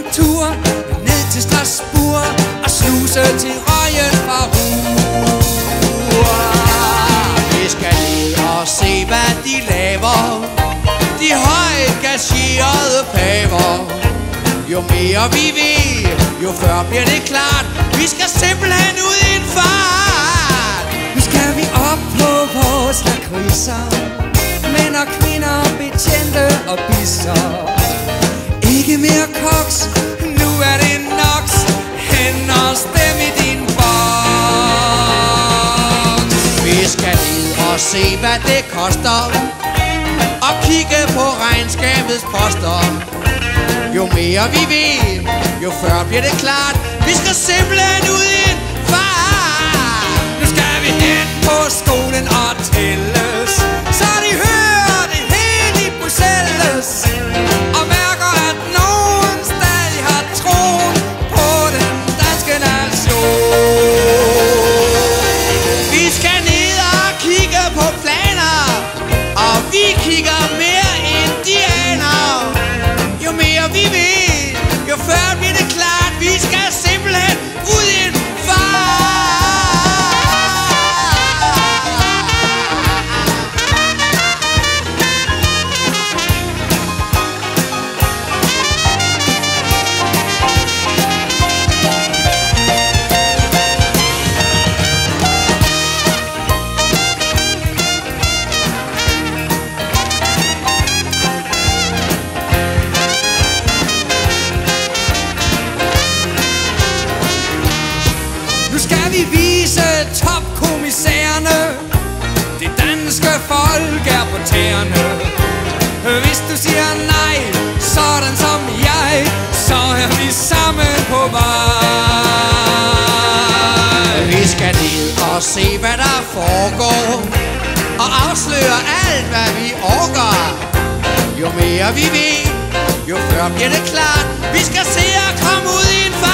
en tur ned til Strasbourg og snuse til røgen fra Ruhr. Vi skal ned og se, hvad de laver, de højt gagerede paver. Jo mere vi ved, jo før bliver det klart, vi skal simpelthen ud i en fart. Nu skal vi op på vores lakridser, mænd og kvinder, betjente og bisser. Ikke mere koks, nu er det nok. Hen og stem i din boks. Vi skal ned og se, hvad det koster, og kigge på regnskabets poster. Jo mere vi ved, jo før bliver det klart, vi skal simpelthen ud i en fart. Nu skal vi hen på skolen og tælles, så de hører det hele i Bruxelles, og mærker, at nogen stadig har troen på den danske nation. Vi skal ned og kigge på planer, og vi kigger mere indianer. Jo mere vi ved, jo før bliver det klart, vi skal simpelthen ud i en vi vise topkommissærerne, det danske folk er på tæerne. Hvis du siger nej, sådan som jeg, så er vi sammen på vej. Vi skal ned og se, hvad der foregår, og afsløre alt, hvad vi orker. Jo mere vi ved, jo før bliver det klart, vi skal se at komme ud i en fart.